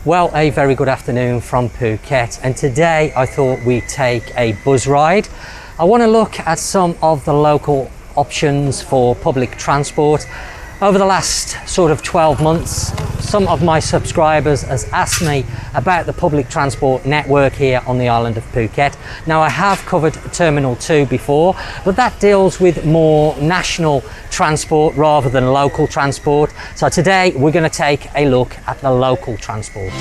Well, a very good afternoon from Phuket, and today I thought we'd take a bus ride. I want to look at some of the local options for public transport. Over the last sort of 12 months, some of my subscribers has asked me about the public transport network here on the island of Phuket. Now, I have covered Terminal 2 before, but that deals with more national transport rather than local transport. So today we're going to take a look at the local transport.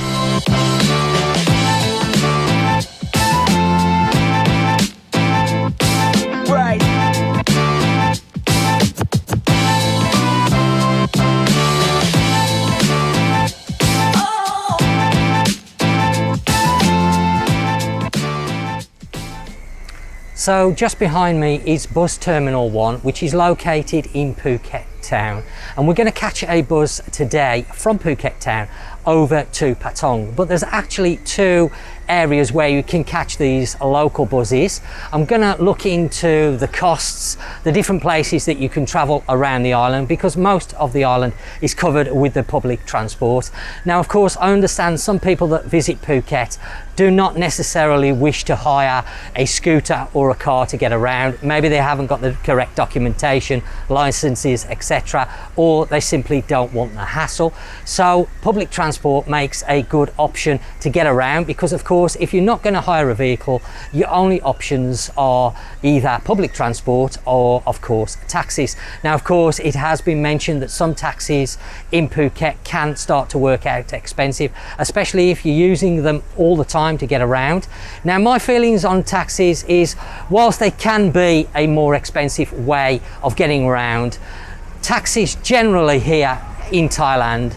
So just behind me is Bus Terminal 1, which is located in Phuket Town. And we're going to catch a bus today from Phuket Town over to Patong. But there's actually two areas where you can catch these local buses. I'm going to look into the costs, the different places that you can travel around the island, because most of the island is covered with the public transport. Now, of course, I understand some people that visit Phuket do not necessarily wish to hire a scooter or a car to get around. Maybe they haven't got the correct documentation, licenses, etc., or they simply don't want the hassle. So public transport makes a good option to get around, because of course, if you're not going to hire a vehicle, your only options are either public transport or, of course, taxis. Now, of course, it has been mentioned that some taxis in Phuket can start to work out expensive, especially if you're using them all the time to get around. Now, my feelings on taxis is, whilst they can be a more expensive way of getting around, taxis generally here in Thailand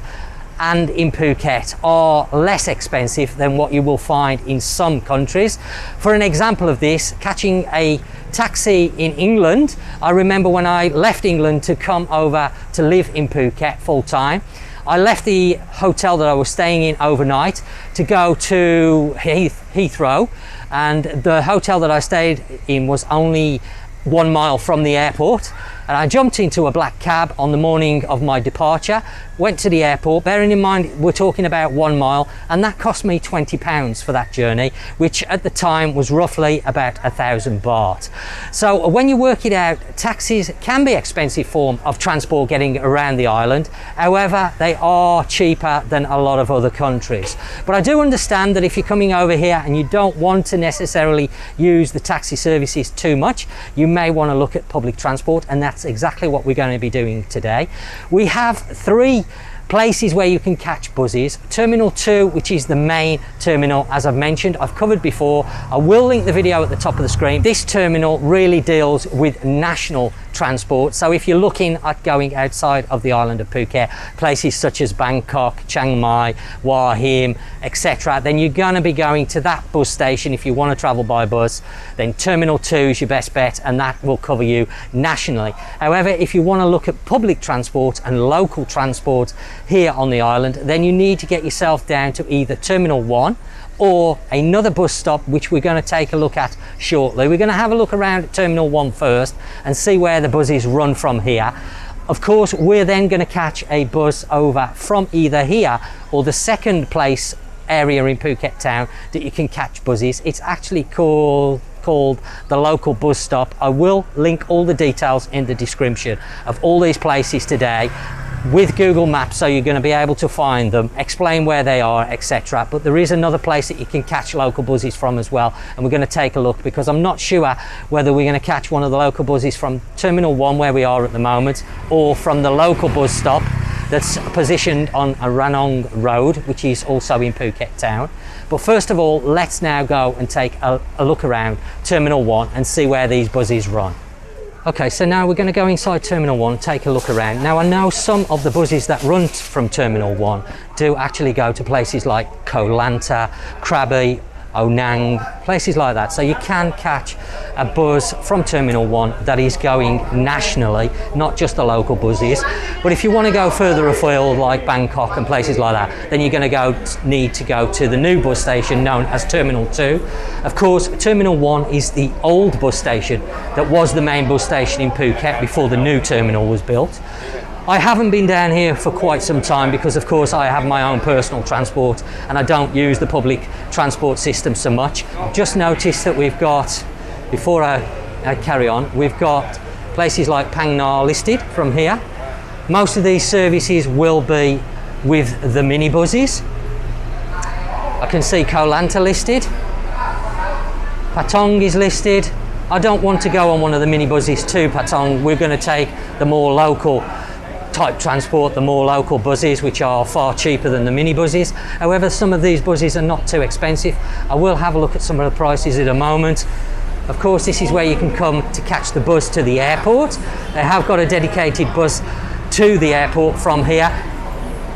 and in Phuket are less expensive than what you will find in some countries. For an example of this, catching a taxi in England, I remember when I left England to come over to live in Phuket full time, I left the hotel that I was staying in overnight to go to Heathrow, and the hotel that I stayed in was only 1 mile from the airport. And I jumped into a black cab on the morning of my departure, went to the airport, bearing in mind we're talking about 1 mile, and that cost me £20 for that journey, which at the time was roughly about 1,000 baht. So when you work it out, taxis can be an expensive form of transport getting around the island. However, they are cheaper than a lot of other countries. But I do understand that if you're coming over here and you don't want to necessarily use the taxi services too much, you may want to look at public transport, and that's exactly what we're going to be doing today. We have three places where you can catch buses. Terminal 2, which is the main terminal, as I've mentioned, I've covered before. I will link the video at the top of the screen. This terminal really deals with national transport. So if you're looking at going outside of the island of Phuket, places such as Bangkok, Chiang Mai, Hua Hin, etc., then you're going to be going to that bus station. If you want to travel by bus, then Terminal 2 is your best bet, and that will cover you nationally. However, if you want to look at public transport and local transport here on the island, then you need to get yourself down to either Terminal 1 or another bus stop, which we're going to take a look at shortly. We're going to have a look around at Terminal 1 first and see where the buses run from here. Of course, we're then going to catch a bus over from either here or the second place area in Phuket Town that you can catch buses. It's actually called the local bus stop. I will link all the details in the description of all these places today with Google Maps, so you're going to be able to find them, explain where they are, etc. But there is another place that you can catch local buses from as well, and we're going to take a look, because I'm not sure whether we're going to catch one of the local buses from Terminal 1 where we are at the moment, or from the local bus stop that's positioned on a Ranong Road, which is also in Phuket Town. But first of all, let's now go and take a look around Terminal 1 and see where these buses run. Okay, so now we're going to go inside Terminal 1, take a look around. Now, I know some of the buses that run from Terminal 1 do actually go to places like Koh Lanta, Krabi, Onang, places like that. So you can catch a bus from Terminal 1 that is going nationally, not just the local buses. But if you want to go further afield, like Bangkok and places like that, then you're going to need to go to the new bus station known as Terminal 2. Of course, Terminal 1 is the old bus station that was the main bus station in Phuket before the new terminal was built. I haven't been down here for quite some time because of course I have my own personal transport and I don't use the public transport system so much. Just noticed that we've got, before I carry on, we've got places like Phang Nga listed from here. Most of these services will be with the minibuses. I can see Koh Lanta listed. Patong is listed. I don't want to go on one of the minibuses to Patong. We're going to take the more local type transport, the more local buses, which are far cheaper than the minibuses. However, some of these buses are not too expensive. I will have a look at some of the prices in a moment. Of course, this is where you can come to catch the bus to the airport. They have got a dedicated bus to the airport from here.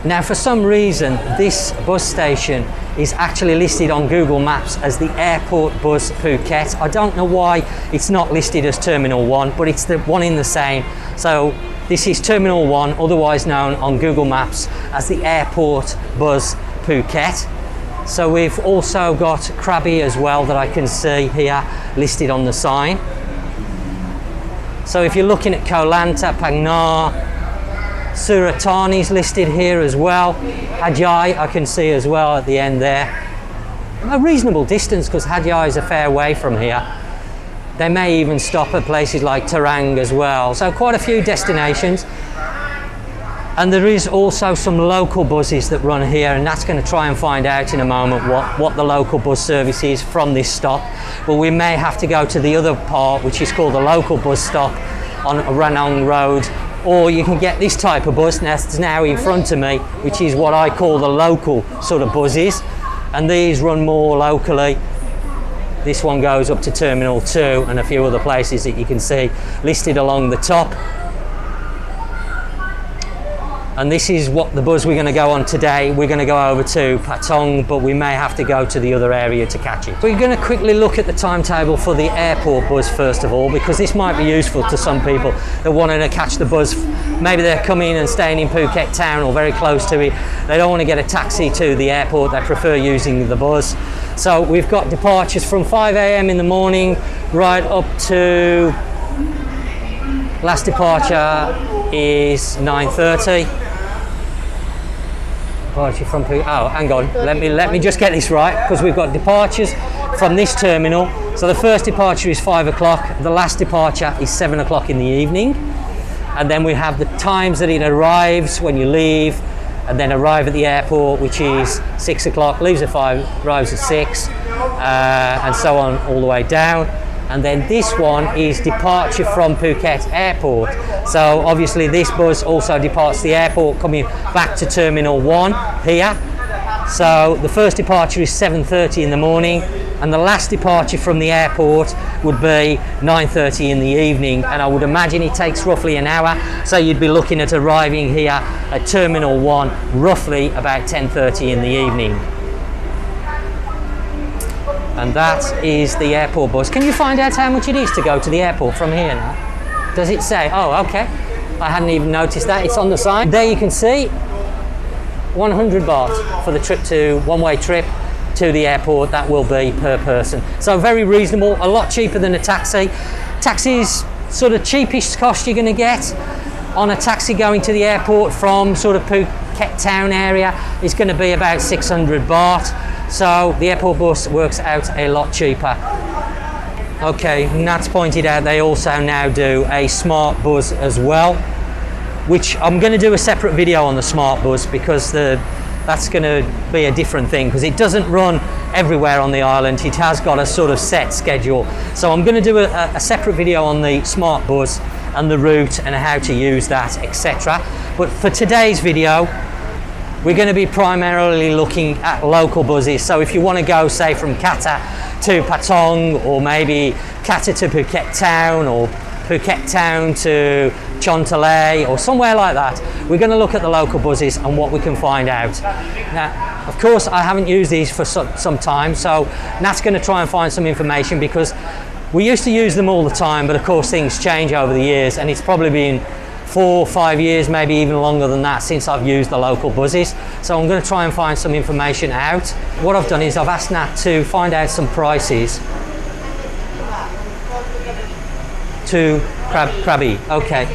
Now, for some reason, this bus station is actually listed on Google Maps as the Airport Bus Phuket. I don't know why it's not listed as Terminal 1, but it's the one in the same. So this is Terminal 1, otherwise known on Google Maps as the Airport Bus Phuket. So we've also got Krabi as well that I can see here listed on the sign. So if you're looking at Koh Lanta, Phang Nga, Suratani's listed here as well. Hadjai I can see as well at the end there. A reasonable distance because Hadjai is a fair way from here. They may even stop at places like Tarang as well. So quite a few destinations. And there is also some local buses that run here, and that's going to try and find out in a moment what the local bus service is from this stop. But we may have to go to the other part, which is called the local bus stop on Ranong Road. Or you can get this type of bus that's now in front of me, which is what I call the local sort of buses. And these run more locally. This one goes up to Terminal 2 and a few other places that you can see listed along the top. And this is what the bus we're going to go on today. We're going to go over to Patong, but we may have to go to the other area to catch it. We're going to quickly look at the timetable for the airport bus first of all, because this might be useful to some people that wanted to catch the bus. Maybe they're coming and staying in Phuket town or very close to it. They don't want to get a taxi to the airport. They prefer using the bus. So we've got departures from 5 a.m. in the morning right up to last departure is 9:30. Departure from Phuket. Oh, hang on. Let me just get this right, because we've got departures from this terminal. So the first departure is 5 o'clock. The last departure is 7 o'clock in the evening. And then we have the times that it arrives when you leave, and then arrive at the airport, which is 6 o'clock, leaves at 5, arrives at 6, and so on all the way down. And then this one is departure from Phuket Airport. So obviously this bus also departs the airport coming back to Terminal 1 here. So the first departure is 7:30 in the morning, and the last departure from the airport would be 9:30 in the evening. And I would imagine it takes roughly an hour. So you'd be looking at arriving here at Terminal 1 roughly about 10:30 in the evening. And that is the airport bus. Can you find out how much it is to go to the airport from here now? Does it say? Oh, okay. I hadn't even noticed that. It's on the sign. There you can see 100 baht for the trip to one-way trip to the airport. That will be per person. So very reasonable, a lot cheaper than a taxi. Taxi's sort of cheapest cost you're going to get on a taxi going to the airport from sort of Phuket town area is going to be about 600 baht. So the airport bus works out a lot cheaper. Okay, Nat's pointed out they also now do a smart bus as well, which I'm going to do a separate video on the smart bus, because that's going to be a different thing, because it doesn't run everywhere on the island. It has got a sort of set schedule. So I'm going to do a separate video on the smart bus and the route and how to use that, etc. But for today's video, we're going to be primarily looking at local buses. So if you want to go, say, from Kata to Patong, or maybe Kata to Phuket town, or Phuket town to Chontalay, or somewhere like that, we're going to look at the local buses and what we can find out. Now, of course, I haven't used these for some time, so Nat's going to try and find some information, because we used to use them all the time, but of course things change over the years, and it's probably been 4 or 5 years, maybe even longer than that, since I've used the local buses. So I'm going to try and find some information out. What I've done is I've asked Nat to find out some prices to Krabi. Okay,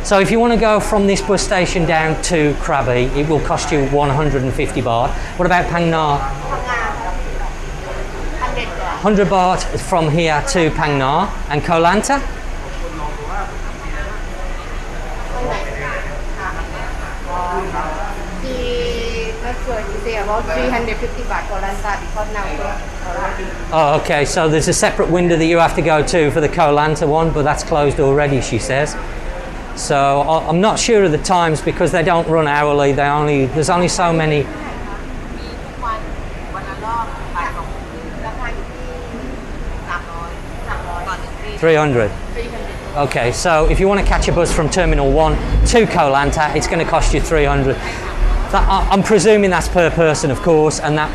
So if you want to go from this bus station down to Krabi, it will cost you 150 baht. What about Phang Nga? 100 baht from here to Phang Nga. And Koh Lanta? About 350 baht Koh Lanta because now. Oh, okay. So there's a separate window that you have to go to for the Koh Lanta one, but that's closed already, she says. So I'm not sure of the times because they don't run hourly. There's only so many. 300. Okay, so if you want to catch a bus from Terminal 1 to Koh Lanta, it's going to cost you 300. I'm presuming that's per person, of course, and that.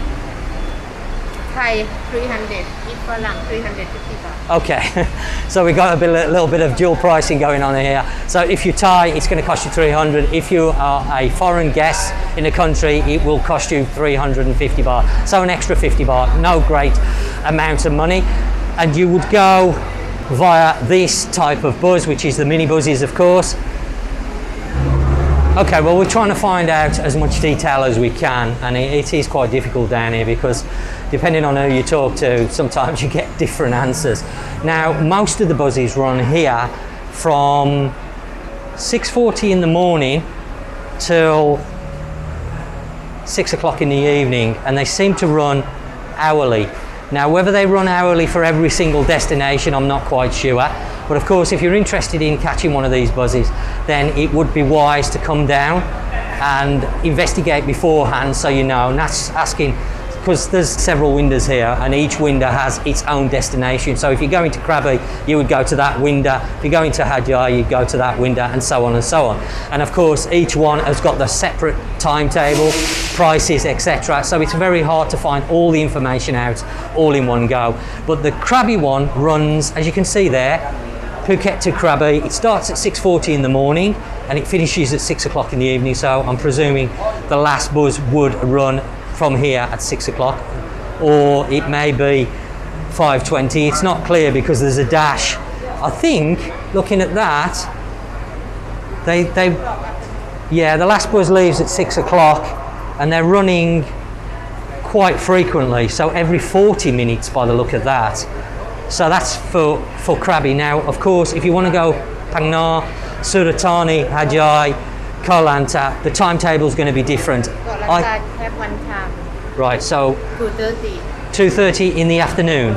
Thai 300, each Falang 350 baht. Okay, so we got a little bit of dual pricing going on here. So if you Thai, it's going to cost you 300. If you are a foreign guest in the country, it will cost you 350 baht. So an extra 50 baht, no great amount of money. And you would go via this type of bus, which is the mini buses, of course. Okay, well, we're trying to find out as much detail as we can, and it is quite difficult down here because depending on who you talk to, sometimes you get different answers. Now, most of the buses run here from 6:40 in the morning till 6 o'clock in the evening, and they seem to run hourly. Now, whether they run hourly for every single destination, I'm not quite sure. But of course, if you're interested in catching one of these buses, then it would be wise to come down and investigate beforehand so you know. And that's asking, because there's several windows here and each window has its own destination. So if you're going to Krabi, you would go to that window. If you're going to Hadjai, you'd go to that window, and so on and so on. And of course, each one has got the separate timetable, prices, etc. So it's very hard to find all the information out all in one go. But the Krabi one runs, as you can see there, Phuket to Krabi. It starts at 6:40 in the morning and it finishes at 6 o'clock in the evening. So I'm presuming the last bus would run from here at 6 o'clock, or it may be 5:20. It's not clear because there's a dash. I think, looking at that, the last bus leaves at 6 o'clock and they're running quite frequently, so every 40 minutes by the look of that. So that's for Krabi. Now, of course, if you want to go Phang Nga, Suratani, Hadjai, Koh Lanta, the timetable is going to be different. Koh Lanta have one time. Right, so 2:30. 2:30 in the afternoon.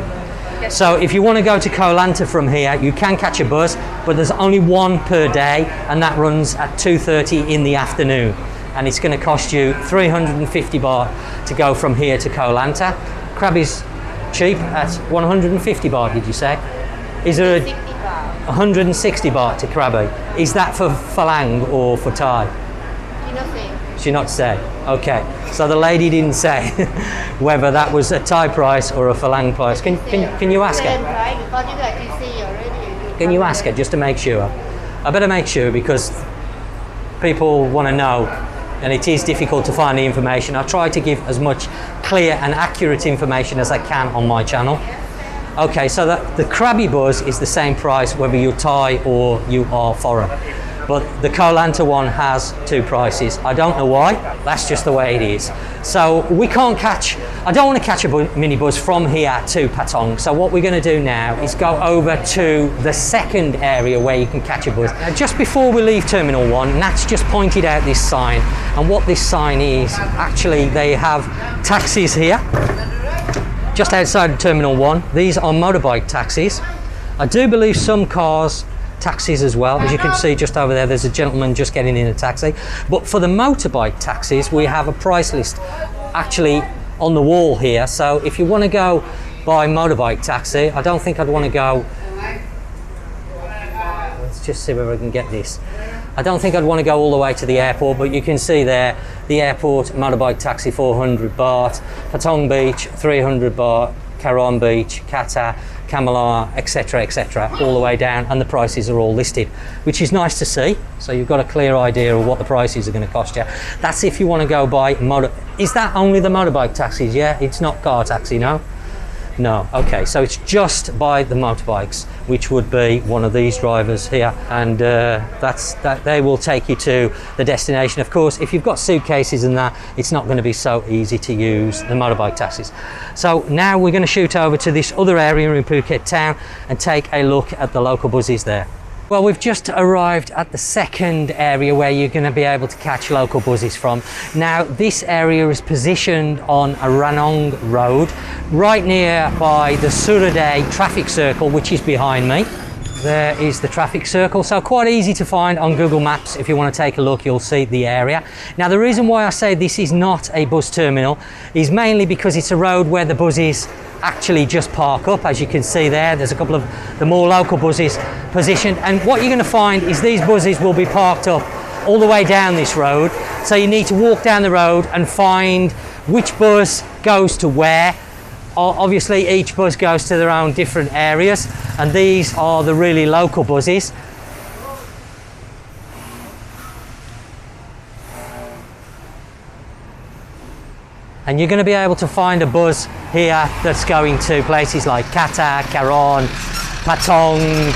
So if you want to go to Koh Lanta from here, you can catch a bus, but there's only one per day, and that runs at 2:30 in the afternoon. And it's going to cost you 350 baht to go from here to Koh Lanta. Krabi's cheap at 150 baht, did you say? Is there a 60 baht. 160 baht to Krabi? Is that for Falang or for Thai? You know thing. She not say. Okay, so the lady didn't say whether that was a Thai price or a Falang price. Can you ask Same her? price because you guys can see already. Can you ask her just to make sure? I better make sure because people want to know, and it is difficult to find the information. I try to give as much clear and accurate information as I can on my channel. Okay, so the Krabi bus is the same price whether you're Thai or you are foreign. But the Koh Lanta one has two prices. I don't know why, that's just the way it is. So we can't catch, I don't want to catch a minibus from here to Patong. So what we're going to do now is go over to the second area where you can catch a bus. Now, just before we leave Terminal 1, Nat's just pointed out this sign. And what this sign is, actually they have taxis here, just outside Terminal 1. These are motorbike taxis. I do believe some cars taxis as well. As you can see just over there, there's a gentleman just getting in a taxi. But for the motorbike taxis, we have a price list actually on the wall here. So if you want to go by motorbike taxi, I don't think I'd want to go. Let's just see where I can get this. I don't think I'd want to go all the way to the airport, but you can see there, the airport motorbike taxi 400 baht, Patong Beach 300 baht, Karon Beach, Qatar, Kamala, etc., all the way down, and the prices are all listed, which is nice to see. So you've got a clear idea of what the prices are going to cost you. That's if you want to go by motor. Is that only the motorbike taxis? Yeah, it's not car taxi, no. No. Okay, so it's just by the motorbikes, which would be one of these drivers here, and that they will take you to the destination. Of course, if you've got suitcases and that, it's not going to be so easy to use the motorbike taxis. So now we're going to shoot over to this other area in Phuket town and take a look at the local buses there. Well, we've just arrived at the second area where you're going to be able to catch local buses from. Now, this area is positioned on a Ranong road, right near by the Suraday traffic circle, which is behind me. There is the traffic circle, so quite easy to find on Google Maps. If you want to take a look, you'll see the area. Now, the reason why I say this is not a bus terminal is mainly because it's a road where the buses actually just park up. As you can see there's a couple of the more local buses positioned, and what you're going to find is these buses will be parked up all the way down this road, so you need to walk down the road and find which bus goes to where. Obviously each bus goes to their own different areas, and these are the really local buses. And you're going to be able to find a bus here that's going to places like Kata, Karon, Patong,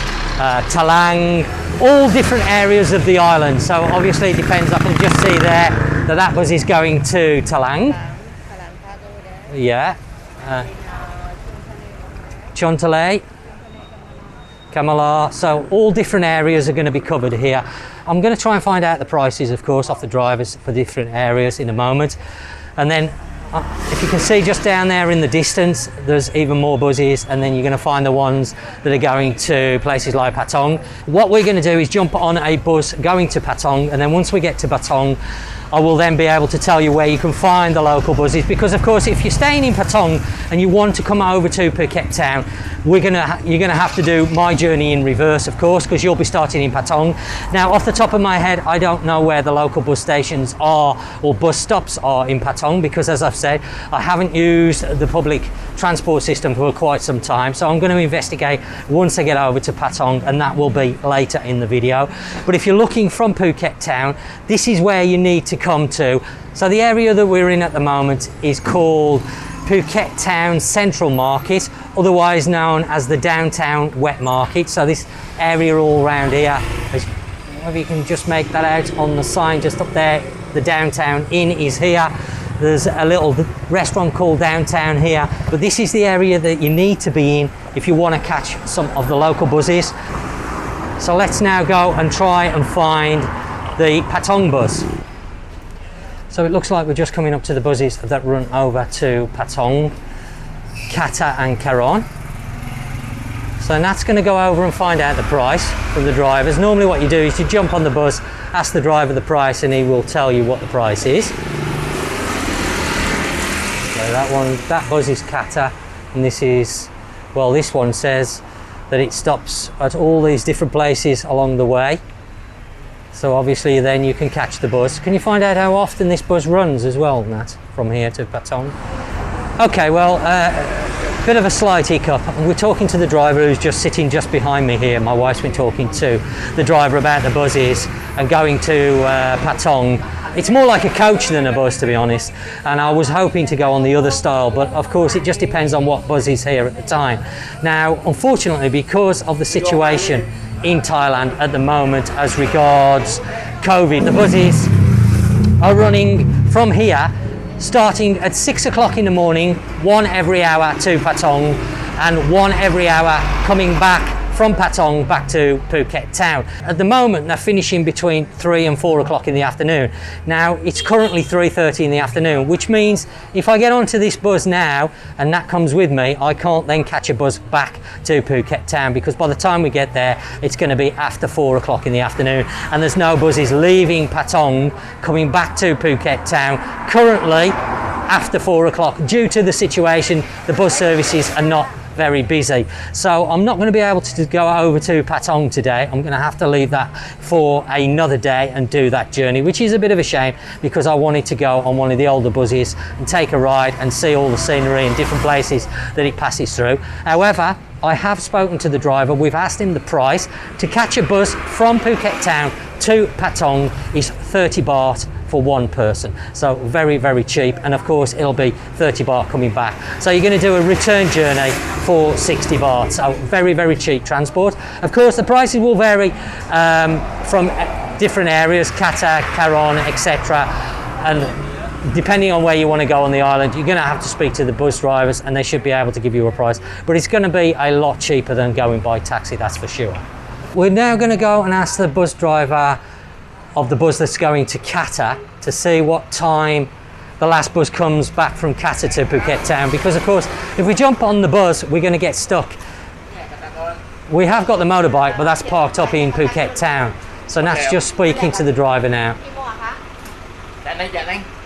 Talang, all different areas of the island. So obviously it depends. I can just see there that bus is going to Talang. Yeah. Chontale, Kamala. So all different areas are going to be covered here. I'm going to try and find out the prices, of course, off the drivers for different areas in a moment. And then if you can see just down there in the distance, there's even more buses, and then you're going to find the ones that are going to places like Patong. What we're going to do is jump on a bus going to Patong, and then once we get to Patong, I will then be able to tell you where you can find the local buses, because of course if you're staying in Patong and you want to come over to Phuket town, you're gonna have to do my journey in reverse, of course, because you'll be starting in Patong. Now, off the top of my head, I don't know where the local bus stations are or bus stops are in Patong, because as I've said, I haven't used the public transport system for quite some time, so I'm going to investigate once I get over to Patong, and that will be later in the video. But if you're looking from Phuket town, this is where you need to come to. So the area that we're in at the moment is called Phuket Town Central Market, otherwise known as the Downtown Wet Market. So this area all around here, maybe you can just make that out on the sign just up there, the Downtown Inn is here. There's a little restaurant called Downtown here, but this is the area that you need to be in if you want to catch some of the local buses. So let's now go and try and find the Patong bus. So it looks like we're just coming up to the buses that run over to Patong, Kata and Karon. So Nat's going to go over and find out the price from the drivers. Normally what you do is you jump on the bus, ask the driver the price, and he will tell you what the price is. So that bus is Kata, and this is, well, this one says that it stops at all these different places along the way. So obviously then you can catch the bus. Can you find out how often this bus runs as well, Nat, from here to Patong? Okay, well, bit of a slight hiccup. We're talking to the driver who's just sitting just behind me here. My wife's been talking to the driver about the buses and going to Patong. It's more like a coach than a bus, to be honest, and I was hoping to go on the other style, but of course it just depends on what bus is here at the time. Now, unfortunately, because of the situation in Thailand at the moment as regards COVID, the buses are running from here starting at 6 o'clock in the morning, one every hour to Patong, and one every hour coming back from Patong back to Phuket town. At the moment, they're finishing between 3 and 4 o'clock in the afternoon. Now, it's currently 3:30 in the afternoon, which means if I get onto this bus now, and that comes with me, I can't then catch a bus back to Phuket town, because by the time we get there, it's going to be after 4 o'clock in the afternoon, and there's no buses leaving Patong coming back to Phuket town currently after 4 o'clock. Due to the situation, the bus services are not very busy, so I'm not going to be able to go over to Patong today. I'm going to have to leave that for another day and do that journey, which is a bit of a shame, because I wanted to go on one of the older buses and take a ride and see all the scenery and different places that it passes through. However, I have spoken to the driver. We've asked him the price. To catch a bus from Phuket town to Patong is 30 baht for one person. So very, very cheap. And of course, it'll be 30 baht coming back. So you're going to do a return journey for 60 baht. So very, very cheap transport. Of course, the prices will vary from different areas, Qatar, Karon, etc. And depending on where you want to go on the island, you're going to have to speak to the bus drivers and they should be able to give you a price. But it's going to be a lot cheaper than going by taxi, that's for sure. We're now going to go and ask the bus driver of the bus that's going to Qatar to see what time the last bus comes back from Qatar to Phuket town, because of course if we jump on the bus we're going to get stuck. We have got the motorbike, but that's parked up in Phuket town, so Nat's just speaking to the driver now.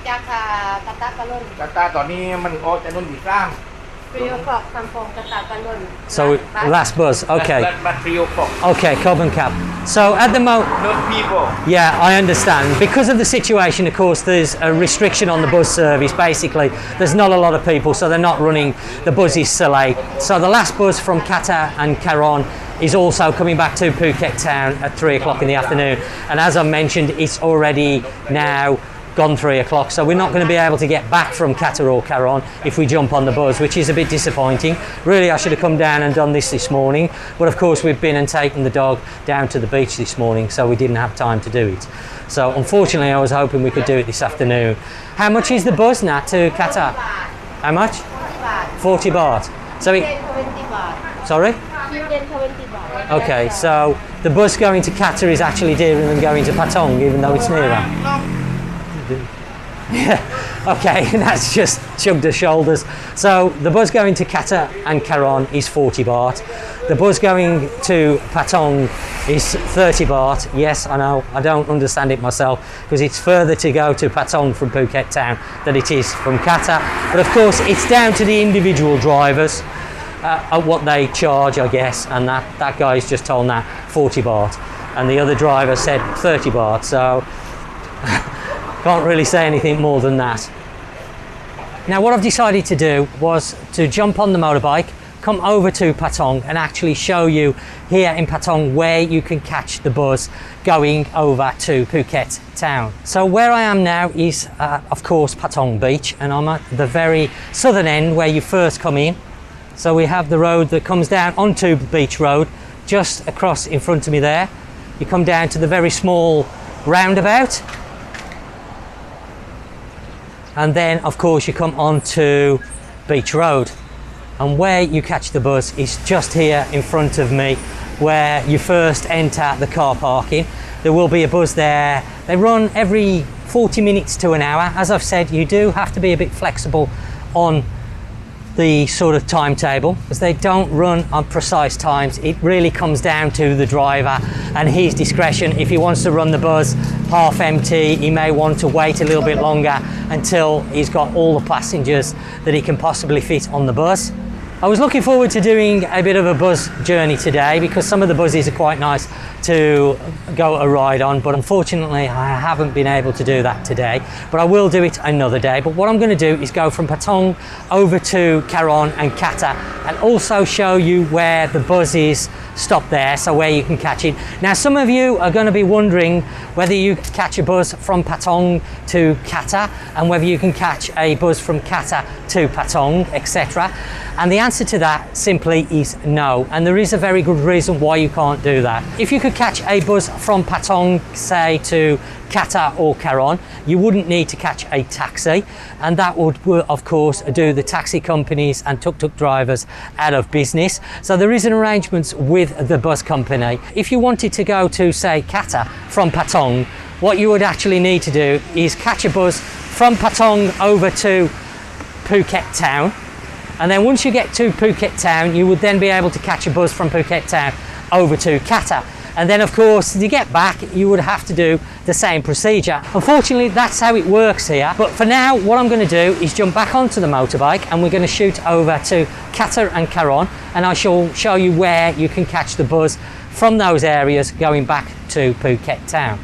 จากกาตาร์กะล่น กาตาร์ตอนนี้มันโอ้จะนุ่นดีสร้าง 3 o'clock come from กาตาร์กะล่น So last bus, okay. But 3 o'clock. Okay, Cobb and Cap. So at the moment, No people. yeah, I understand. Because of the situation, of course, there's a restriction on the bus service. Basically, there's not a lot of people, so they're not running the buses so late. So the last bus from Qatar and Karon is also coming back to Phuket town at 3 o'clock in the afternoon. And as I mentioned, it's already now gone 3 o'clock, so we're not going to be able to get back from Qatar or Karon if we jump on the bus, which is a bit disappointing. Really, I should have come down and done this morning, but of course we've been and taken the dog down to the beach this morning, so we didn't have time to do it. So unfortunately I was hoping we could do it this afternoon. How much is the bus, Nat, to Qatar? How much? 40 baht. So it, 20 baht. sorry? 20 baht. Okay, so the bus going to Qatar is actually dearer than going to Patong, even though it's nearer. Yeah, okay, that's just shrugged her shoulders. So the bus going to Qatar and Karon is 40 baht. The bus going to Patong is 30 baht. Yes, I know, I don't understand it myself because it's further to go to Patong from Phuket town than it is from Qatar. But of course, it's down to the individual drivers at what they charge, I guess. And that guy's just told that 40 baht. And the other driver said 30 baht. So can't really say anything more than that. Now what I've decided to do was to jump on the motorbike, come over to Patong and actually show you here in Patong where you can catch the bus going over to Phuket town. So where I am now is of course Patong Beach, and I'm at the very southern end where you first come in. So we have the road that comes down onto Beach Road just across in front of me there. You come down to the very small roundabout. And then of course you come on to Beach Road, and where you catch the bus is just here in front of me where you first enter the car parking. There will be a bus there. They run every 40 minutes to an hour. As I've said, you do have to be a bit flexible on the sort of timetable because they don't run on precise times. It really comes down to the driver and his discretion. If he wants to run the bus half empty, he may want to wait a little bit longer until he's got all the passengers that he can possibly fit on the bus. I was looking forward to doing a bit of a bus journey today because some of the buses are quite nice to go a ride on, but unfortunately I haven't been able to do that today, but I will do it another day. But what I'm going to do is go from Patong over to Karon and Qatar and also show you where the buses stop there, so where you can catch it. Now some of you are going to be wondering whether you can catch a bus from Patong to Qatar and whether you can catch a bus from Qatar to Patong, etc. And the answer to that simply is no, and there is a very good reason why you can't do that. If you could catch a bus from Patong, say to Qatar or Karon, you wouldn't need to catch a taxi, and that would of course do the taxi companies and tuk-tuk drivers out of business. So there is an arrangement with the bus company. If you wanted to go to say Qatar from Patong, what you would actually need to do is catch a bus from Patong over to Phuket town, and then once you get to Phuket town you would then be able to catch a bus from Phuket town over to Qatar. And then of course to get back you would have to do the same procedure. Unfortunately that's how it works here, but for now what I'm going to do is jump back onto the motorbike and we're going to shoot over to Qatar and Karon, and I shall show you where you can catch the bus from those areas going back to Phuket town.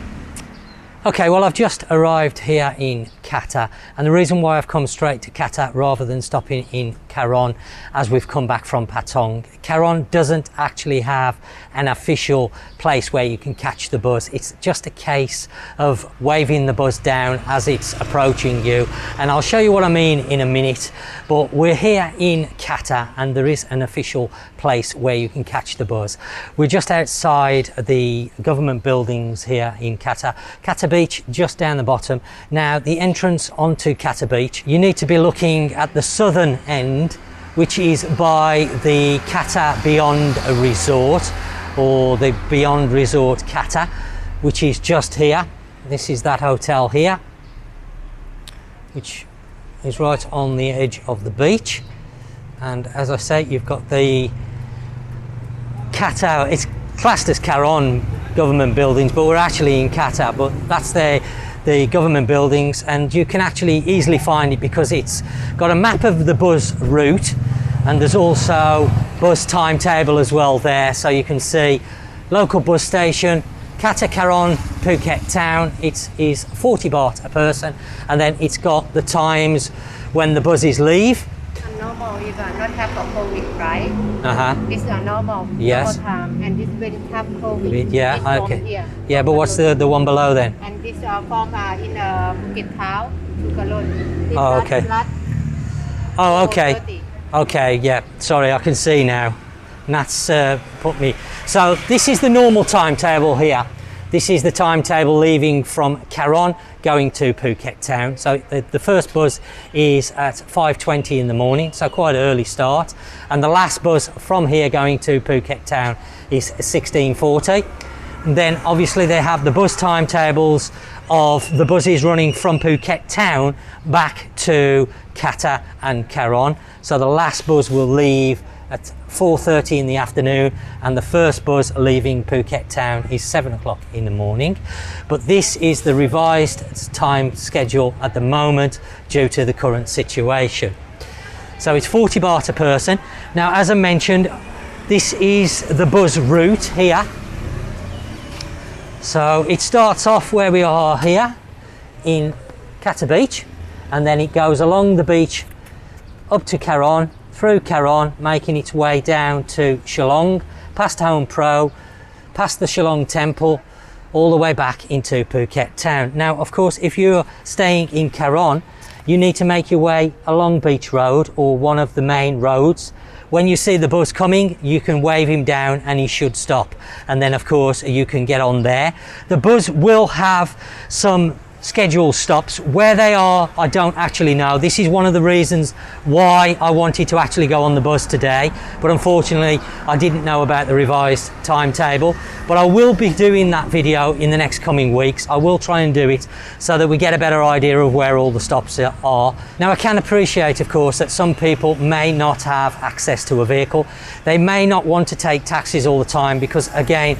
Okay, well I've just arrived here in Qatar, and the reason why I've come straight to Qatar rather than stopping in Karon as we've come back from Patong. Karon doesn't actually have an official place where you can catch the bus. It's just a case of waving the bus down as it's approaching you, and I'll show you what I mean in a minute. But we're here in Qatar and there is an official place where you can catch the bus. We're just outside the government buildings here in Qatar. Qatar Beach just down the bottom. Now the entrance onto Qatar Beach, you need to be looking at the southern end, which is by the Qatar Beyond Resort, or the Beyond Resort Qatar, which is just here. This is that hotel here, which is right on the edge of the beach. And as I say, you've got the Qatar, it's classed as Karon government buildings, but we're actually in Qatar, but that's the government buildings, and you can actually easily find it because it's got a map of the bus route, and there's also bus timetable as well there, so you can see local bus station, Qatar Karon, Phuket town. It is 40 baht a person, and then it's got the times when the buses leave. Normal, you do not have a COVID, right? This is normal. Yes. Normal time, and this when it have COVID. Yeah, it's okay. from here. Yeah, but what's the one below then? And this from in Phuket town to Karon. This Oh, okay. Oh, okay. 4:30. Okay, yeah, sorry, I can see now. Nat's put me. So this is the normal timetable here. This is the timetable leaving from Karon going to Phuket town. So the first bus is at 5:20 in the morning, so quite an early start. And the last bus from here going to Phuket town is 16:40. And then obviously they have the bus timetables of the buses running from Phuket town back to Qatar and Karon. So the last bus will leave at 4:30 in the afternoon, and the first bus leaving Phuket town is 7 o'clock in the morning. But this is the revised time schedule at the moment due to the current situation. So it's 40 baht a person. Now, as I mentioned, this is the bus route here. So it starts off where we are here in Qatar Beach, and then it goes along the beach up to Karon, through Karon, making its way down to Shillong, past Home Pro, past the Shillong Temple, all the way back into Phuket town. Now, of course, if you're staying in Karon, you need to make your way along Beach Road or one of the main roads. When you see the bus coming, you can wave him down and he should stop. And then, of course, you can get on there. The bus will have some scheduled stops. Where they are, I don't actually know. This is one of the reasons why I wanted to actually go on the bus today, but unfortunately I didn't know about the revised timetable. But I will be doing that video in the next coming weeks. I will try and do it so that we get a better idea of where all the stops are. Now, I can appreciate, of course, that some people may not have access to a vehicle. They may not want to take taxis all the time because, again,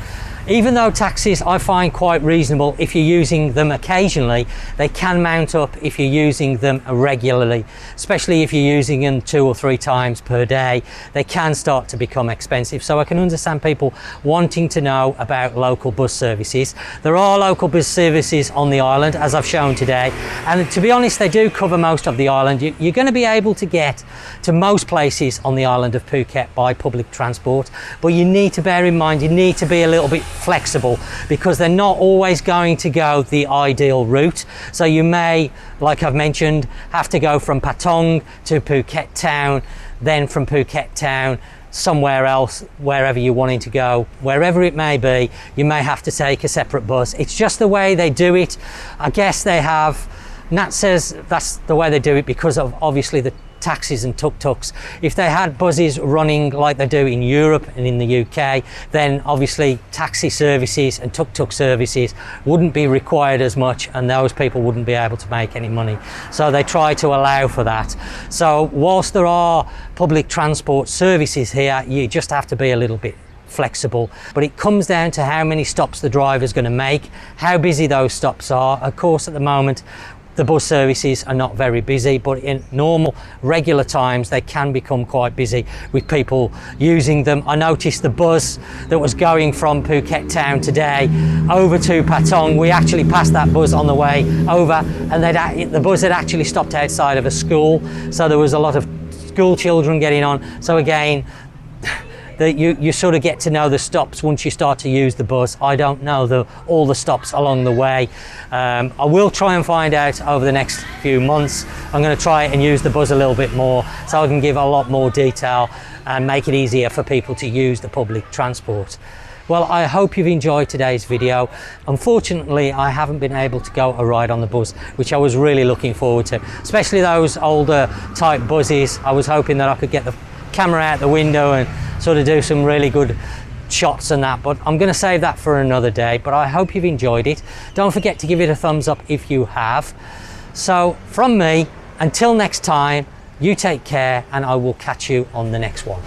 even though taxis I find quite reasonable if you're using them occasionally, they can mount up if you're using them regularly, especially if you're using them 2 or 3 times per day. They can start to become expensive. So I can understand people wanting to know about local bus services. There are local bus services on the island, as I've shown today, and to be honest, they do cover most of the island. You're going to be able to get to most places on the island of Phuket by public transport, but you need to bear in mind, you need to be a little bit flexible because they're not always going to go the ideal route. So you may, like I've mentioned, have to go from Patong to Phuket town, then from Phuket town somewhere else, wherever you're wanting to go, wherever it may be, you may have to take a separate bus. It's just the way they do it. I guess they have, Nat says that's the way they do it because of obviously the taxis and tuk-tuks. If they had buses running like they do in Europe and in the UK, then obviously taxi services and tuk-tuk services wouldn't be required as much, and those people wouldn't be able to make any money. So they try to allow for that. So whilst there are public transport services here, you just have to be a little bit flexible, but it comes down to how many stops the driver's going to make, how busy those stops are. Of course, at the moment the bus services are not very busy, but in normal, regular times, they can become quite busy with people using them. I noticed the bus that was going from Phuket town today over to Patong, we actually passed that bus on the way over, and the bus had actually stopped outside of a school, so there was a lot of school children getting on. So again, you sort of get to know the stops once you start to use the bus. I don't know all the stops along the way. I will try and find out over the next few months. I'm going to try and use the bus a little bit more so I can give a lot more detail and make it easier for people to use the public transport. Well, I hope you've enjoyed today's video. Unfortunately, I haven't been able to go a ride on the bus, which I was really looking forward to, especially those older type buses. I was hoping that I could get the camera out the window and sort of do some really good shots and that, but I'm going to save that for another day. But I hope you've enjoyed it. Don't forget to give it a thumbs up if you have. So from me, until next time, you take care, and I will catch you on the next one.